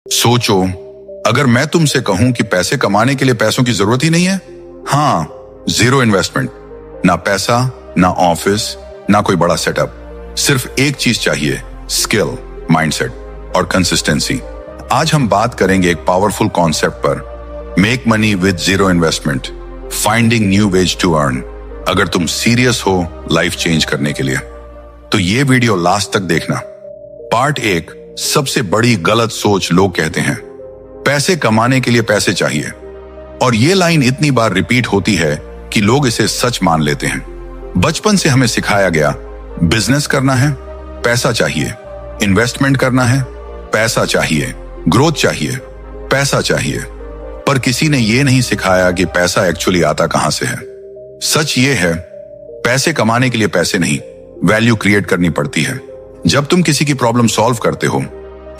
सोचो, अगर मैं तुमसे कहूं कि पैसे कमाने के लिए पैसों की जरूरत ही नहीं है। हाँ, जीरो इन्वेस्टमेंट, ना पैसा, ना ऑफिस, ना कोई बड़ा सेटअप, सिर्फ एक चीज चाहिए, स्किल, माइंडसेट और कंसिस्टेंसी। आज हम बात करेंगे एक पावरफुल कॉन्सेप्ट पर, make money with zero investment, finding new ways to earn. अगर तुम सीरियस हो लाइफ चेंज करने के लिए तो ये वीडियो लास्ट तक देखना। पार्ट 1, सबसे बड़ी गलत सोच लोग कहते हैं, पैसे कमाने के लिए पैसे चाहिए। और ये लाइन इतनी बार रिपीट होती है कि लोग इसे सच मान लेते हैं। बचपन से हमें सिखाया गया, बिजनेस करना है, पैसा चाहिए, इन्वेस्टमेंट करना है, पैसा चाहिए, ग्रोथ चाहिए, पैसा चाहिए। पर किसी ने ये नहीं सिखाया कि पैसा एक्चुअली आता कहां से है। सच ये है, पैसे कमाने के लिए पैसे नहीं, वैल्यू क्रिएट करनी पड़ती है। जब तुम किसी की प्रॉब्लम सॉल्व करते हो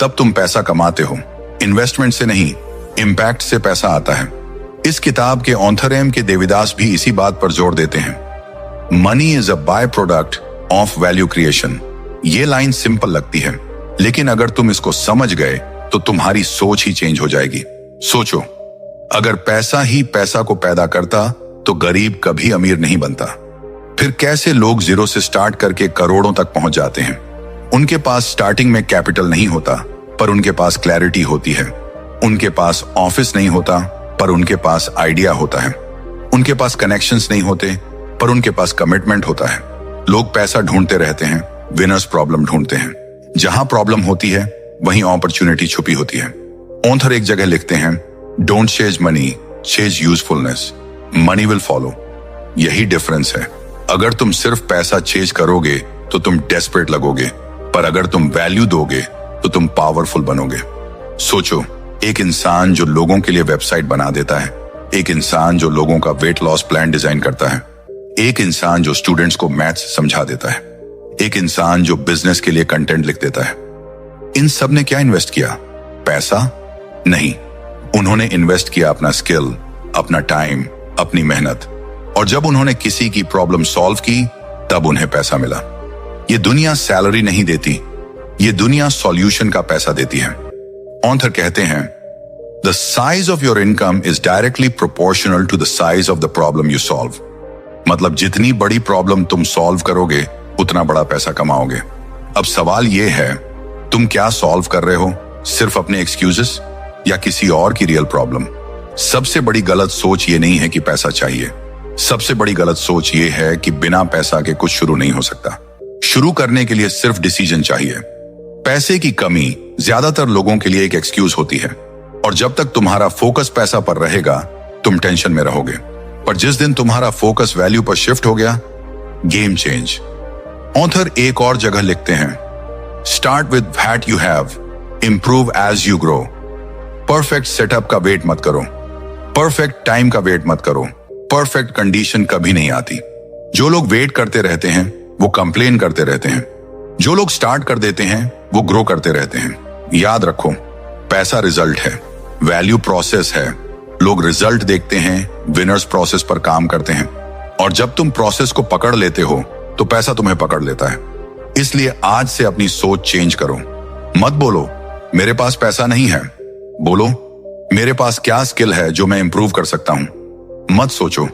तब तुम पैसा कमाते हो। इन्वेस्टमेंट से नहीं, इंपैक्ट से पैसा आता है। इस किताब के ऑथर एम के देविदास भी इसी बात पर जोर देते हैं। Money is a by product of value creation. ये लाइन सिंपल लगती है, लेकिन अगर तुम इसको समझ गए तो तुम्हारी सोच ही चेंज हो जाएगी। सोचो, अगर पैसा ही पैसा को पैदा करता तो गरीब कभी अमीर नहीं बनता। फिर कैसे लोग जीरो से स्टार्ट करके करोड़ों तक पहुंच जाते हैं? उनके पास स्टार्टिंग में कैपिटल नहीं होता, पर उनके पास क्लैरिटी होती है। उनके पास ऑफिस नहीं होता, पर उनके पास आइडिया होता है। उनके पास कनेक्शंस नहीं होते, पर उनके पास कमिटमेंट होता है। लोग पैसा ढूंढते रहते हैं, विनर्स प्रॉब्लम ढूंढते हैं। जहां प्रॉब्लम होती है वहीं अपॉर्चुनिटी छुपी होती है। ऑथर एक जगह लिखते हैं, don't chase money, chase usefulness, money will follow. यही डिफरेंस है। अगर तुम सिर्फ पैसा चेज करोगे तो तुम डेस्परेट लगोगे, पर अगर तुम वैल्यू दोगे तो तुम पावरफुल बनोगे। सोचो, एक इंसान जो लोगों के लिए वेबसाइट बना देता है, एक इंसान जो लोगों का वेट लॉस प्लान डिजाइन करता है, एक इंसान जो स्टूडेंट्स को मैथ्स समझा देता है, एक इंसान जो बिजनेस के लिए कंटेंट लिख देता है। इन सब ने क्या इन्वेस्ट किया? पैसा नहीं, उन्होंने इन्वेस्ट किया अपना स्किल, अपना टाइम, अपनी मेहनत। और जब उन्होंने किसी की प्रॉब्लम सॉल्व की तब उन्हें पैसा मिला। ये दुनिया सैलरी नहीं देती, ये दुनिया सॉल्यूशन का पैसा देती है। ऑथर कहते हैं, the size of your income is directly proportional to the size of the problem you solve. मतलब जितनी बड़ी प्रॉब्लम तुम सॉल्व करोगे उतना बड़ा पैसा कमाओगे। अब सवाल यह है, तुम क्या सॉल्व कर रहे हो? सिर्फ अपने एक्सक्यूजेस या किसी और की रियल प्रॉब्लम? सबसे बड़ी गलत सोच ये नहीं है कि पैसा चाहिए, सबसे बड़ी गलत सोच ये है कि बिना पैसा के कुछ शुरू नहीं हो सकता। शुरू करने के लिए सिर्फ डिसीजन चाहिए। पैसे की कमी ज्यादातर लोगों के लिए एक एक्सक्यूज होती है, और जब तक तुम्हारा फोकस पैसा पर रहेगा तुम टेंशन में रहोगे। पर जिस दिन तुम्हारा फोकस वैल्यू पर शिफ्ट हो गया, गेम चेंज। ऑथर एक और जगह लिखते हैं, start with what you have, improve as you grow. Perfect setup का वेट मत करो, परफेक्ट टाइम का वेट मत करो, परफेक्ट कंडीशन कभी नहीं आती। जो लोग वेट करते रहते हैं वो कंप्लेन करते रहते हैं, जो लोग स्टार्ट कर देते हैं वो ग्रो करते रहते हैं। याद रखो, पैसा रिजल्ट है, वैल्यू प्रोसेस है। लोग रिजल्ट देखते हैं, विनर्स प्रोसेस पर काम करते हैं। और जब तुम प्रोसेस को पकड़ लेते हो तो पैसा तुम्हें पकड़ लेता है। इसलिए आज से अपनी सोच चेंज करो। मत बोलो मेरे पास पैसा नहीं है, बोलो मेरे पास क्या स्किल है जो मैं इंप्रूव कर सकता हूं। मत सोचो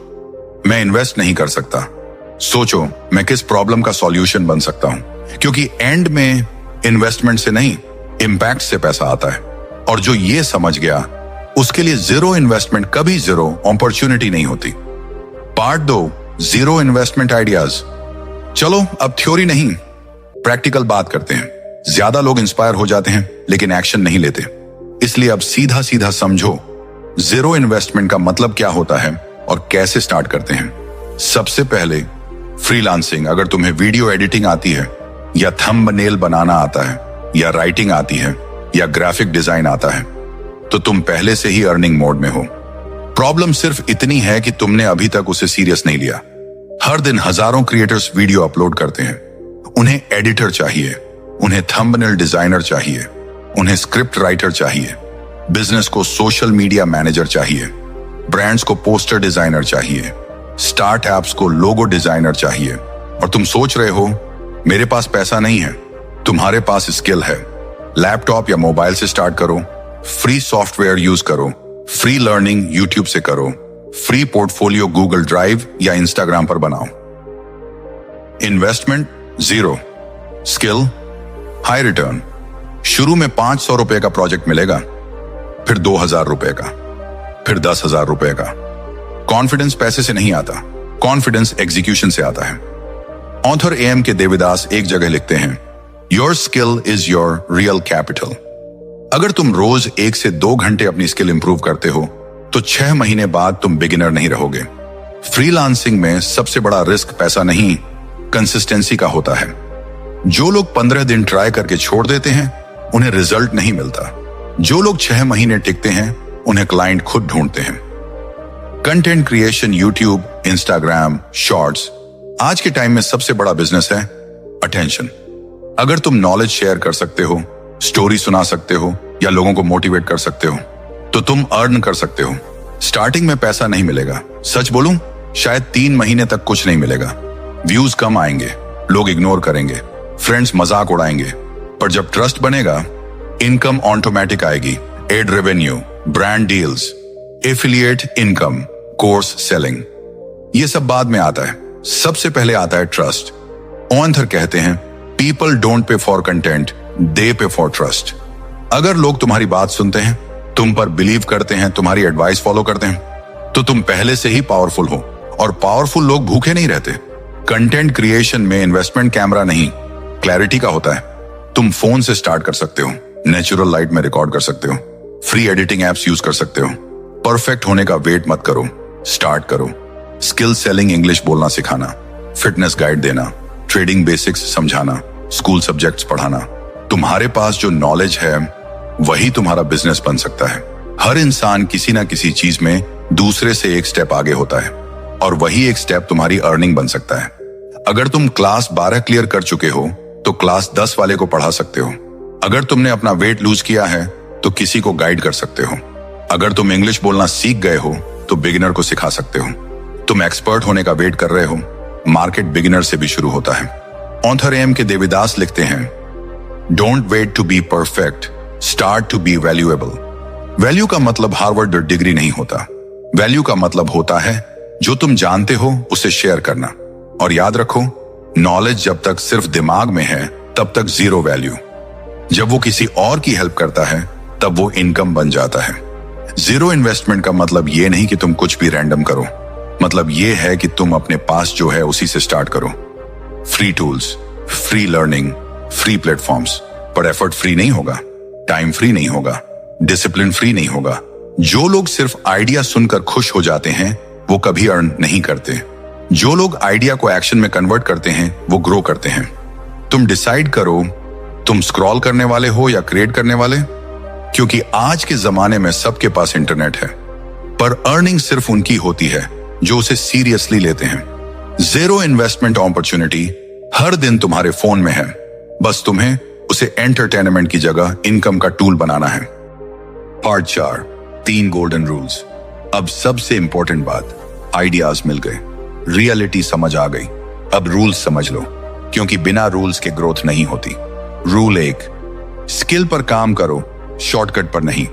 मैं इन्वेस्ट नहीं कर सकता, सोचो मैं किस प्रॉब्लम का सॉल्यूशन बन सकता हूं। क्योंकि एंड में इन्वेस्टमेंट से नहीं, इंपैक्ट से पैसा आता है। और जो ये समझ गया उसके लिए जीरो इन्वेस्टमेंट कभी जीरो अपॉर्चुनिटी नहीं होती। Part 2, zero investment ideas. चलो अब थ्योरी नहीं, प्रैक्टिकल बात करते हैं। ज्यादा लोग इंस्पायर हो जाते हैं लेकिन एक्शन नहीं लेते। इसलिए अब सीधा सीधा समझो जीरो इन्वेस्टमेंट का मतलब क्या होता है और कैसे स्टार्ट करते हैं। सबसे पहले फ्रीलांसिंग। अगर तुम्हें वीडियो एडिटिंग आती है, या थंबनेल बनाना आता है, या राइटिंग आती है, या ग्राफिक डिजाइन आता है, तो तुम पहले से ही अर्निंग मोड में हो। प्रॉब्लम सिर्फ इतनी है कि तुमने अभी तक उसे सीरियस नहीं लिया। हर दिन हजारों क्रिएटर्स वीडियो अपलोड करते हैं। उन्हें एडिटर चाहिए, उन्हें थंबनेल डिजाइनर चाहिए, उन्हें स्क्रिप्ट राइटर चाहिए, बिजनेस को सोशल मीडिया मैनेजर चाहिए, ब्रांड्स को पोस्टर डिजाइनर चाहिए, स्टार्ट एप्स को लोगो डिजाइनर चाहिए। और तुम सोच रहे हो मेरे पास पैसा नहीं है। तुम्हारे पास स्किल है। लैपटॉप या मोबाइल से स्टार्ट करो, फ्री सॉफ्टवेयर यूज करो, फ्री लर्निंग यूट्यूब से करो, फ्री पोर्टफोलियो गूगल ड्राइव या इंस्टाग्राम पर बनाओ। Investment 0, skill high return. शुरू में 500 रुपए का प्रोजेक्ट मिलेगा, फिर 2000 रुपए का, फिर 10,000 रुपए का। कॉन्फिडेंस पैसे से नहीं आता, कॉन्फिडेंस एग्जीक्यूशन से आता है। ऑथर AM के देविदास एक जगह लिखते हैं, your skill is your real capital. अगर तुम रोज 1 से 2 घंटे अपनी स्किल इंप्रूव करते हो तो 6 महीने बाद तुम बिगिनर नहीं रहोगे। फ्रीलांसिंग में सबसे बड़ा रिस्क पैसा नहीं, कंसिस्टेंसी का होता है। जो लोग 15 दिन ट्राई करके छोड़ देते हैं उन्हें रिजल्ट नहीं मिलता। जो लोग 6 महीने टिकते हैं उन्हें क्लाइंट खुद ढूंढते हैं। Content creation, YouTube, Instagram, shorts आज के टाइम में सबसे बड़ा बिजनेस है अटेंशन। अगर तुम नॉलेज शेयर कर सकते हो, स्टोरी सुना सकते हो या लोगों को मोटिवेट कर सकते हो तो तुम अर्न कर सकते हो। स्टार्टिंग में पैसा नहीं मिलेगा, सच बोलूं शायद 3 महीने तक कुछ नहीं मिलेगा। व्यूज कम आएंगे, लोग इग्नोर करेंगे, फ्रेंड्स मजाक उड़ाएंगे, पर जब ट्रस्ट बनेगा इनकम ऑटोमेटिक आएगी। Ad revenue, brand deals, affiliate income, course selling, ये सब बाद में आता है। सबसे पहले आता है ट्रस्ट। ऑथर कहते हैं, people don't pay for content, they pay for trust. अगर लोग तुम्हारी बात सुनते हैं, तुम पर बिलीव करते हैं, तुम्हारी एडवाइस फॉलो करते हैं, तो तुम पहले से ही पावरफुल हो। और पावरफुल लोग भूखे नहीं रहते। कंटेंट क्रिएशन में इन्वेस्टमेंट कैमरा नहीं, क्लैरिटी का होता है। तुम फोन से स्टार्ट कर सकते हो, नेचुरल लाइट में रिकॉर्ड कर सकते हो, फ्री एडिटिंग एप्स यूज कर सकते हो। परफेक्ट होने का वेट मत करो, स्टार्ट करो। स्किल सेलिंग, इंग्लिश बोलना सिखाना, फिटनेस गाइड देना, ट्रेडिंग बेसिक्स समझाना, स्कूल सब्जेक्ट्स पढ़ाना। तुम्हारे पास जो नॉलेज है वही तुम्हारा बिजनेस बन सकता है। हर इंसान किसी ना किसी चीज में दूसरे से एक स्टेप आगे होता है और वही एक स्टेप तुम्हारी अर्निंग बन सकता है। अगर तुम क्लास 12 क्लियर कर चुके हो तो क्लास 10 वाले को पढ़ा सकते हो। अगर तुमने अपना वेट लूज किया है तो किसी को गाइड कर सकते हो। अगर तुम इंग्लिश बोलना सीख गए हो तो बिगिनर को सिखा सकते हो। तुम एक्सपर्ट होने का वेट कर रहे हो, मार्केट बिगिनर से भी शुरू होता है। ऑथर AM के देविदास लिखते हैं, don't wait to be perfect, start to be valuable. Value का मतलब हार्वर्ड डिग्री नहीं होता। वैल्यू का मतलब होता है जो तुम जानते हो उसे शेयर करना। और याद रखो, नॉलेज जब तक सिर्फ दिमाग में है तब तक 0 वैल्यू। जब वो किसी और की हेल्प करता है तब वो इनकम बन जाता है। 0 इन्वेस्टमेंट का मतलब ये नहीं कि तुम कुछ भी रैंडम करो, मतलब ये है कि तुम अपने पास जो है उसी से स्टार्ट करो। Free tools, free learning, free platforms, पर एफर्ट फ्री नहीं होगा, टाइम फ्री नहीं होगा, डिसिप्लिन फ्री नहीं होगा। जो लोग सिर्फ आइडिया सुनकर खुश हो जाते हैं वो कभी अर्न नहीं करते। जो लोग आइडिया को एक्शन में कन्वर्ट करते हैं वो ग्रो करते हैं। तुम डिसाइड करो, तुम स्क्रॉल करने वाले हो या क्रिएट करने वाले, क्योंकि आज के जमाने में सबके पास इंटरनेट है, पर अर्निंग सिर्फ उनकी होती है जो उसे सीरियसली लेते हैं। 0 इन्वेस्टमेंट अपॉर्चुनिटी हर दिन तुम्हारे फोन में है, बस तुम्हें उसे एंटरटेनमेंट की जगह इनकम का टूल बनाना है। Part 4, 3 golden rules. अब सबसे इंपॉर्टेंट बात, आइडियाज मिल गए, रियलिटी समझ आ गई, अब रूल्स समझ लो, क्योंकि बिना रूल्स के ग्रोथ नहीं होती। रूल 1, स्किल पर काम करो, शॉर्टकट पर नहीं।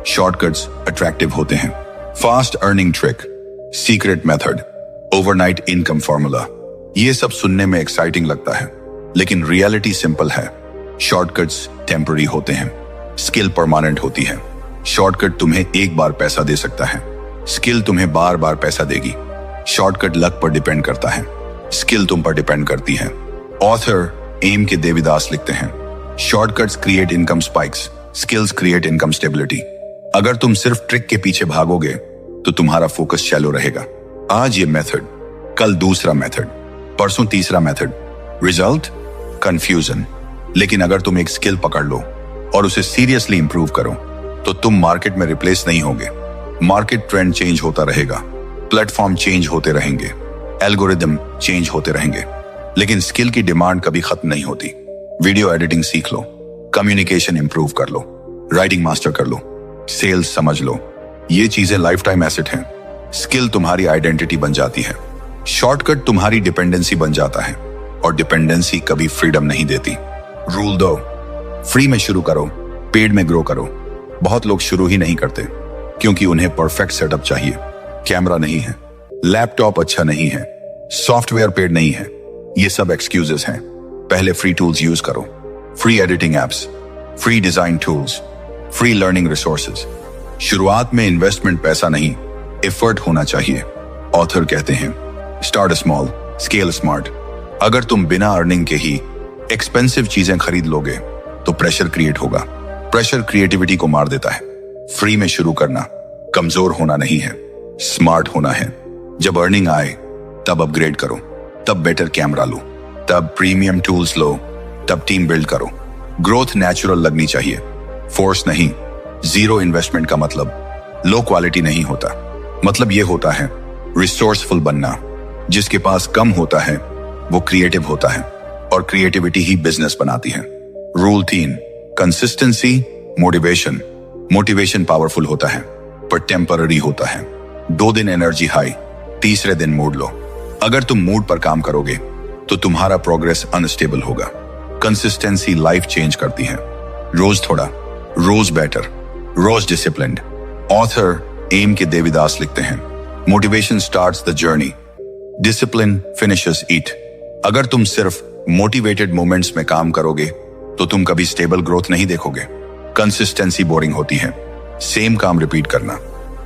शॉर्टकट्स अट्रैक्टिव होते हैं। Fast earning trick, secret method, overnight income formula, ये सब सुनने में एक्साइटिंग लगता है, लेकिन रियलिटी सिंपल है। शॉर्टकट्स टेम्पररी होते हैं, स्किल परमानेंट होती है। शॉर्टकट तुम्हें एक बार पैसा दे सकता है, स्किल तुम्हें बार बार पैसा देगी। शॉर्टकट लक पर डिपेंड करता है, स्किल तुम पर डिपेंड करती है। ऑथर AM के देविदास लिखते हैं, shortcuts create income spikes, skills create income stability. अगर तुम सिर्फ ट्रिक के पीछे भागोगे तो तुम्हारा फोकस शैलो रहेगा। आज ये मेथड, कल दूसरा मेथड, परसों तीसरा मेथड, रिजल्ट कंफ्यूजन। लेकिन अगर तुम एक स्किल पकड़ लो और उसे सीरियसली इंप्रूव करो तो तुम मार्केट में रिप्लेस नहीं होगे। मार्केट ट्रेंड चेंज होता रहेगा, प्लेटफॉर्म चेंज होते रहेंगे, एल्गोरिदम चेंज होते रहेंगे, लेकिन स्किल की डिमांड कभी खत्म नहीं होती। वीडियो एडिटिंग सीख लो, कम्युनिकेशन इंप्रूव कर लो, राइटिंग मास्टर कर लो, सेल्स समझ लो, ये चीजें लाइफ टाइम एसेट हैं। स्किल तुम्हारी आइडेंटिटी बन जाती है, शॉर्टकट तुम्हारी डिपेंडेंसी बन जाता है, और डिपेंडेंसी कभी फ्रीडम नहीं देती। रूल 2, फ्री में शुरू करो, पेड में ग्रो करो। बहुत लोग शुरू ही नहीं करते क्योंकि उन्हें परफेक्ट सेटअप चाहिए। कैमरा नहीं है, लैपटॉप अच्छा नहीं है, सॉफ्टवेयर पेड नहीं है। ये सब एक्सक्यूजेस हैं। पहले फ्री टूल्स यूज करो, free editing apps, free design tools, free learning resources. शुरुआत में इन्वेस्टमेंट पैसा नहीं, एफर्ट होना चाहिए। ऑथर कहते हैं, स्टार्ट स्मॉल, स्केल स्मार्ट। अगर तुम बिना अर्निंग के ही एक्सपेंसिव चीजें खरीद लोगे तो प्रेशर क्रिएट होगा। प्रेशर क्रिएटिविटी को मार देता है। फ्री में शुरू करना कमजोर होना नहीं है, स्मार्ट होना है। जब अर्निंग आए तब अपग्रेड करो, तब बेटर कैमरा लो, तब प्रीमियम टूल्स लो, तब टीम बिल्ड करो। ग्रोथ नेचुरल लगनी चाहिए, फोर्स नहीं। जीरो इन्वेस्टमेंट का मतलब लो क्वालिटी नहीं होता। मतलब ये होता है रिसोर्सफुल बनना। जिसके पास कम होता है वो क्रिएटिव होता है, और क्रिएटिविटी ही बिजनेस बनाती है। Rule 3, consistency, motivation. Motivation powerful होता है पर टेम्पररी होता है। 2 दिन एनर्जी हाई, तीसरे दिन मूड लो। अगर तुम मूड पर काम करोगे तो तुम्हारा प्रोग्रेस अनस्टेबल होगा। कंसिस्टेंसी लाइफ चेंज करती है। रोज थोड़ा, रोज बेटर, रोज डिसिप्लिन्ड। ऑथर एम के देविदास लिखते हैं, motivation starts the journey, discipline finishes it. अगर तुम सिर्फ मोटिवेटेड मोमेंट्स में काम करोगे तो तुम कभी स्टेबल ग्रोथ नहीं देखोगे। कंसिस्टेंसी बोरिंग होती है। सेम काम रिपीट करना,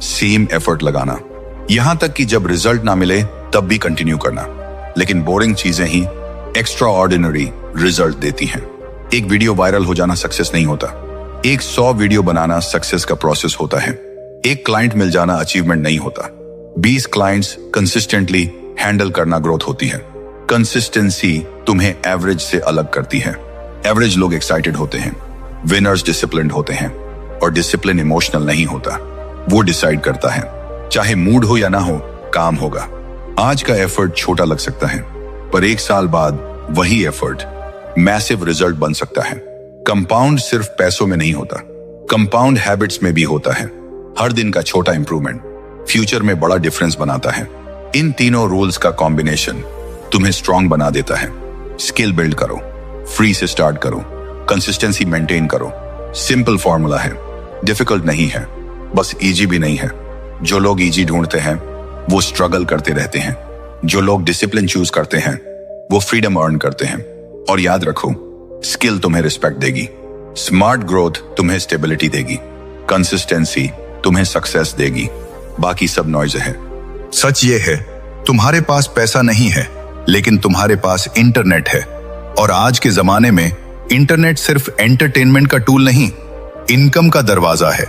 सेम एफर्ट लगाना, यहां तक कि जब रिजल्ट ना मिले तब भी कंटिन्यू करना। लेकिन बोरिंग चीजें ही एक्स्ट्रा ऑर्डिनरी रिजल्ट देती हैं। एक वीडियो वायरल हो जाना सक्सेस नहीं होता। 100 वीडियो बनाना सक्सेस का प्रोसेस होता है। एक क्लाइंट मिल जाना अचीवमेंट नहीं होता। 20 क्लाइंट्स कंसिस्टेंटली हैंडल करना ग्रोथ होती है। कंसिस्टेंसी तुम्हें एवरेज से अलग करती है। एवरेज लोग एक्साइटेड होते हैं, विनर्स डिसिप्लिन्ड होते हैं, और डिसिप्लिन इमोशनल नहीं होता, वो डिसाइड करता है। चाहे मूड हो या ना हो, काम होगा। आज का एफर्ट छोटा लग सकता है पर 1 साल बाद वही एफर्ट मैसिव रिजल्ट बन सकता है। कंपाउंड सिर्फ पैसों में नहीं होता, कंपाउंड हैबिट्स में भी होता है। हर दिन का छोटा इंप्रूवमेंट फ्यूचर में बड़ा डिफरेंस बनाता है। इन तीनों रूल्स का कॉम्बिनेशन तुम्हें स्ट्रांग बना देता है। स्किल बिल्ड करो, फ्री से स्टार्ट करो, कंसिस्टेंसी मेंटेन करो। सिंपल फॉर्मूला है, डिफिकल्ट नहीं है, बस इजी भी नहीं है। जो लोग इजी ढूंढते हैं वो स्ट्रगल करते रहते हैं। जो लोग डिसिप्लिन चूज करते हैं वो फ्रीडम अर्न करते हैं। और याद रखो, स्किल तुम्हें रिस्पेक्ट देगी, स्मार्ट ग्रोथ तुम्हें स्टेबिलिटी देगी, कंसिस्टेंसी तुम्हें सक्सेस देगी, बाकी सब नॉइज है। सच ये है, तुम्हारे पास पैसा नहीं है लेकिन तुम्हारे पास इंटरनेट है। और आज के जमाने में इंटरनेट सिर्फ एंटरटेनमेंट का टूल नहीं, इनकम का दरवाजा है।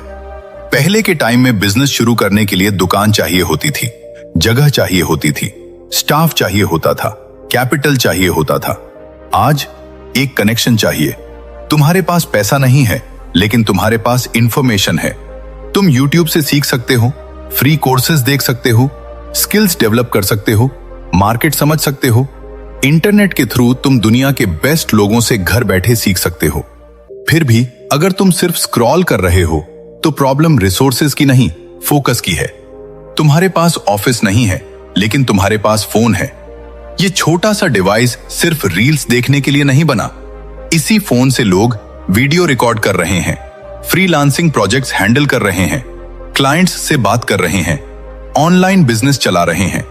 पहले के टाइम में बिजनेस शुरू करने के लिए दुकान चाहिए होती थी, जगह चाहिए होती थी, स्टाफ चाहिए होता था, कैपिटल चाहिए होता था। आज एक कनेक्शन चाहिए। तुम्हारे पास पैसा नहीं है लेकिन तुम्हारे पास इंफॉर्मेशन है। तुम YouTube से सीख सकते हो, फ्री कोर्सेज देख सकते हो, स्किल्स डेवलप कर सकते हो, मार्केट समझ सकते हो। इंटरनेट के थ्रू तुम दुनिया के बेस्ट लोगों से घर बैठे सीख सकते हो। फिर भी अगर तुम सिर्फ स्क्रॉल कर रहे हो तो प्रॉब्लम रिसोर्सेज की नहीं, फोकस की है। तुम्हारे पास ऑफिस नहीं है लेकिन तुम्हारे पास फोन है। ये छोटा सा डिवाइस सिर्फ रील्स देखने के लिए नहीं बना। इसी फोन से लोग वीडियो रिकॉर्ड कर रहे हैं, फ्रीलांसिंग प्रोजेक्ट्स हैंडल कर रहे हैं, क्लाइंट्स से बात कर रहे हैं, ऑनलाइन बिजनेस चला रहे हैं।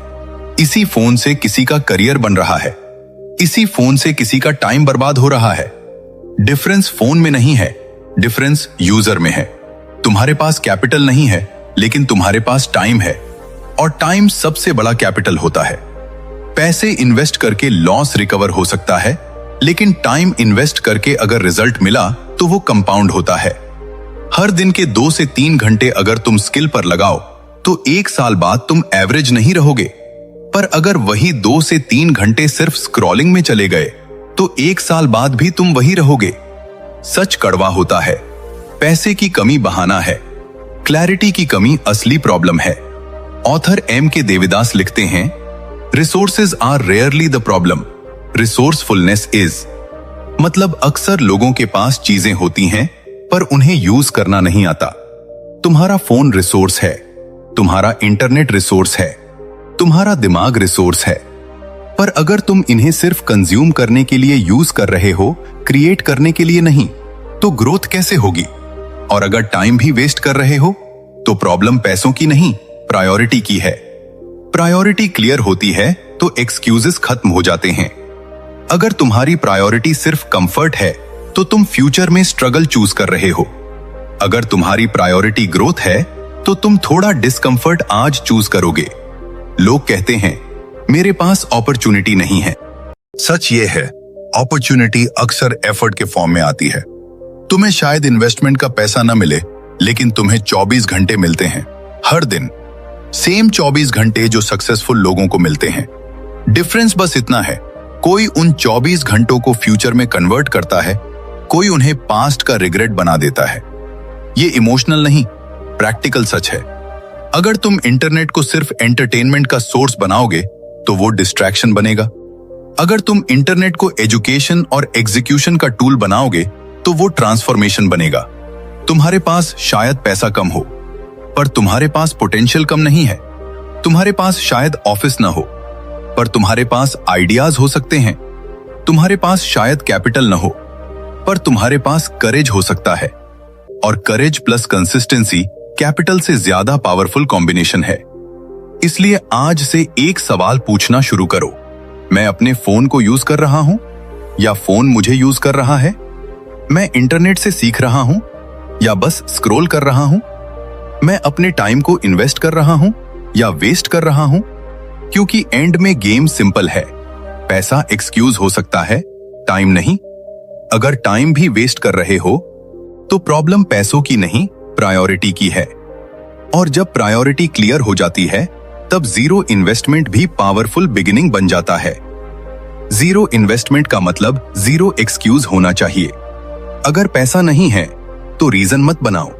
इसी फोन से किसी का करियर बन रहा है, इसी फोन से किसी का टाइम बर्बाद हो रहा है। डिफरेंस फोन में नहीं है, डिफरेंस यूजर में है। तुम्हारे पास कैपिटल नहीं है लेकिन तुम्हारे पास टाइम है, और टाइम सबसे बड़ा कैपिटल होता है। पैसे इन्वेस्ट करके लॉस रिकवर हो सकता है लेकिन टाइम इन्वेस्ट करके अगर रिजल्ट मिला तो वो कंपाउंड होता है। हर दिन के 2 से 3 घंटे अगर तुम स्किल पर लगाओ तो 1 साल बाद तुम एवरेज नहीं रहोगे। पर अगर वही 2 से 3 घंटे सिर्फ स्क्रॉलिंग में चले गए तो 1 साल बाद भी तुम वही रहोगे। सच कड़वा होता है, पैसे की कमी बहाना है, क्लैरिटी की कमी असली प्रॉब्लम है। ऑथर एम के देविदास लिखते हैं, resources are rarely the problem, resourcefulness is. मतलब अक्सर लोगों के पास चीजें होती हैं पर उन्हें यूज करना नहीं आता। तुम्हारा फोन रिसोर्स है, तुम्हारा इंटरनेट रिसोर्स है, तुम्हारा दिमाग रिसोर्स है। पर अगर तुम इन्हें सिर्फ कंज्यूम करने के लिए यूज कर रहे हो, क्रिएट करने के लिए नहीं, तो ग्रोथ कैसे होगी? और अगर टाइम भी वेस्ट कर रहे हो तो प्रॉब्लम पैसों की नहीं, प्रायोरिटी की है। प्रायोरिटी क्लियर होती है तो एक्सक्यूजेस खत्म हो जाते हैं। अगर तुम्हारी प्रायोरिटी सिर्फ कंफर्ट है तो तुम फ्यूचर में स्ट्रगल चूज कर रहे हो। अगर तुम्हारी प्रायोरिटी ग्रोथ है तो तुम थोड़ा डिस्कंफर्ट आज चूज करोगे। लोग कहते हैं मेरे पास अपॉर्चुनिटी नहीं है। सच ये है, अपॉर्चुनिटी अक्सर एफर्ट के फॉर्म में आती है। तुम्हें शायद इन्वेस्टमेंट का पैसा ना मिले, लेकिन तुम्हें 24 घंटे मिलते हैं हर दिन, सेम 24 घंटे जो सक्सेसफुल लोगों को मिलते हैं। डिफरेंस बस इतना है, कोई उन 24 घंटों को फ्यूचर में कन्वर्ट करता है, कोई उन्हें पास्ट का रिग्रेट बना देता है। ये इमोशनल नहीं, प्रैक्टिकल सच है। अगर तुम इंटरनेट को सिर्फ एंटरटेनमेंट का सोर्स बनाओगे तो वो डिस्ट्रैक्शन बनेगा। अगर तुम इंटरनेट को एजुकेशन और एग्जीक्यूशन का टूल बनाओगे तो वो ट्रांसफॉर्मेशन बनेगा। तुम्हारे पास शायद पैसा कम हो, पर तुम्हारे पास पोटेंशियल कम नहीं है। तुम्हारे पास शायद ऑफिस ना हो, पर तुम्हारे पास आइडियाज हो सकते हैं। तुम्हारे पास शायद कैपिटल ना हो, पर तुम्हारे पास करेज हो सकता है। और करेज प्लस कंसिस्टेंसी कैपिटल से ज्यादा पावरफुल कॉम्बिनेशन है। इसलिए आज से एक सवाल पूछना शुरू करो, मैं अपने फोन को यूज कर रहा हूं या फोन मुझे यूज कर रहा है? मैं इंटरनेट से सीख रहा हूं या बस स्क्रॉल कर रहा हूं? मैं अपने टाइम को इन्वेस्ट कर रहा हूं या वेस्ट कर रहा हूं? क्योंकि एंड में गेम सिंपल है, पैसा एक्सक्यूज हो सकता है, टाइम नहीं। अगर टाइम भी वेस्ट कर रहे हो तो प्रॉब्लम पैसों की नहीं, प्रायोरिटी की है। और जब प्रायोरिटी क्लियर हो जाती है तब जीरो इन्वेस्टमेंट भी पावरफुल बिगिनिंग बन जाता है। जीरो इन्वेस्टमेंट का मतलब जीरो एक्सक्यूज होना चाहिए। अगर पैसा नहीं है तो रीजन मत बनाओ।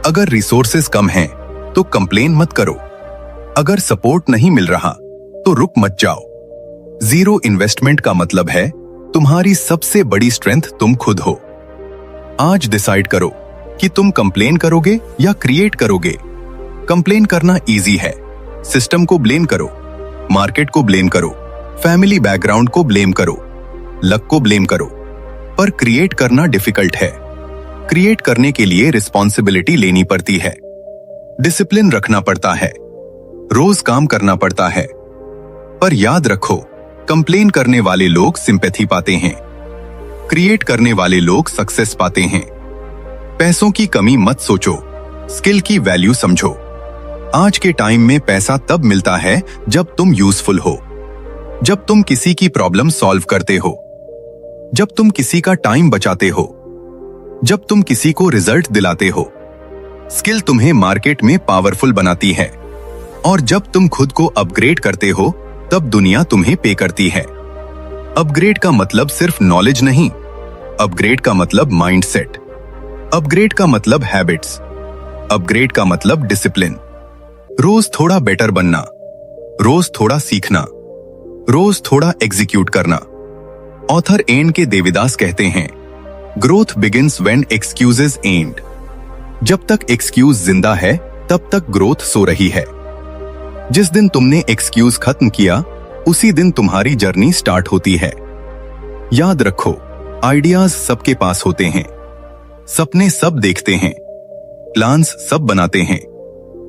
अगर रिसोर्सेस कम हैं तो कंप्लेन मत करो। अगर सपोर्ट नहीं मिल रहा तो रुक मत जाओ। जीरो इन्वेस्टमेंट का मतलब है तुम्हारी सबसे बड़ी स्ट्रेंथ तुम खुद हो। आज डिसाइड करो कि तुम कंप्लेन करोगे या क्रिएट करोगे। कंप्लेन करना इजी है, सिस्टम को ब्लेम करो, मार्केट को ब्लेम करो, फैमिली बैकग्राउंड को ब्लेम करो, लक को ब्लेम करो। पर क्रिएट करना डिफिकल्ट है। क्रिएट करने के लिए रिस्पॉन्सिबिलिटी लेनी पड़ती है, डिसिप्लिन रखना पड़ता है, रोज काम करना पड़ता है। पर याद रखो, कंप्लेन करने वाले लोग सिंपैथी पाते हैं, क्रिएट करने वाले लोग सक्सेस पाते हैं। पैसों की कमी मत सोचो, स्किल की वैल्यू समझो। आज के टाइम में पैसा तब मिलता है जब तुम यूजफुल हो, जब तुम किसी की प्रॉब्लम सॉल्व करते हो, जब तुम किसी का टाइम बचाते हो, जब तुम किसी को रिजल्ट दिलाते हो। स्किल तुम्हें मार्केट में पावरफुल बनाती है, और जब तुम खुद को अपग्रेड करते हो तब दुनिया तुम्हें पे करती है। अपग्रेड का मतलब सिर्फ नॉलेज नहीं, अपग्रेड का मतलब माइंडसेट, अपग्रेड का मतलब हैबिट्स, अपग्रेड का मतलब डिसिप्लिन। रोज थोड़ा बेटर बनना, रोज थोड़ा सीखना, रोज थोड़ा एग्जीक्यूट करना। ऑथर एन के देविदास कहते हैं, growth begins when excuses and. जब तक एक्सक्यूज जिंदा है तब तक ग्रोथ सो रही है। जिस दिन तुमने एक्सक्यूज खत्म किया उसी दिन तुम्हारी जर्नी स्टार्ट होती है। याद रखो, आइडियाज सबके पास होते हैं, सपने सब देखते हैं, प्लान्स सब बनाते हैं,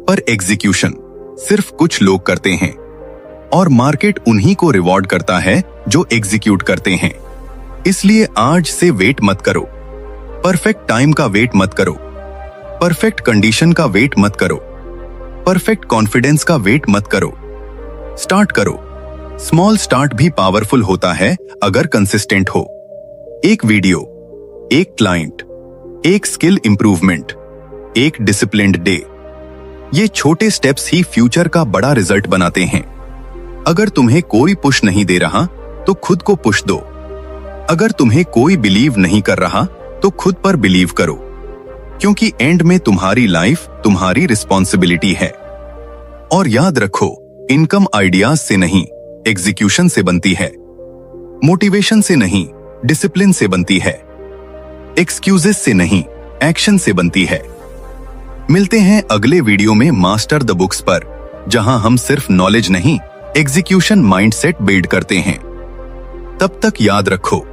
पर एग्जीक्यूशन सिर्फ कुछ लोग करते हैं। और मार्केट उन्हीं को रिवॉर्ड करता है जो एग्जीक्यूट करते हैं। इसलिए आज से वेट मत करो, परफेक्ट टाइम का वेट मत करो, परफेक्ट कंडीशन का वेट मत करो, परफेक्ट कॉन्फिडेंस का वेट मत करो। स्टार्ट करो। स्मॉल स्टार्ट भी पावरफुल होता है अगर कंसिस्टेंट हो। एक वीडियो, एक क्लाइंट, एक स्किल इंप्रूवमेंट, एक डिसिप्लिन्ड डे। ये छोटे स्टेप्स ही फ्यूचर का बड़ा रिजल्ट बनाते हैं। अगर तुम्हें कोई पुश नहीं दे रहा तो खुद को पुश दो। अगर तुम्हें कोई बिलीव नहीं कर रहा तो खुद पर बिलीव करो, क्योंकि एंड में तुम्हारी लाइफ तुम्हारी रिस्पॉन्सिबिलिटी है। और याद रखो, इनकम आइडियाज से नहीं, एग्जीक्यूशन से बनती है। मोटिवेशन से नहीं, डिसिप्लिन से बनती है। एक्सक्यूजेस से नहीं, एक्शन से बनती है। मिलते हैं अगले वीडियो में मास्टर द बुक्स पर, जहां हम सिर्फ नॉलेज नहीं, एग्जीक्यूशन माइंडसेट बिल्ड करते हैं। तब तक याद रखो,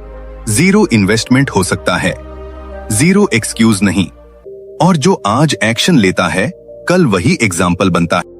जीरो इन्वेस्टमेंट हो सकता है, जीरो एक्सक्यूज नहीं। और जो आज एक्शन लेता है कल वही एग्जाम्पल बनता है।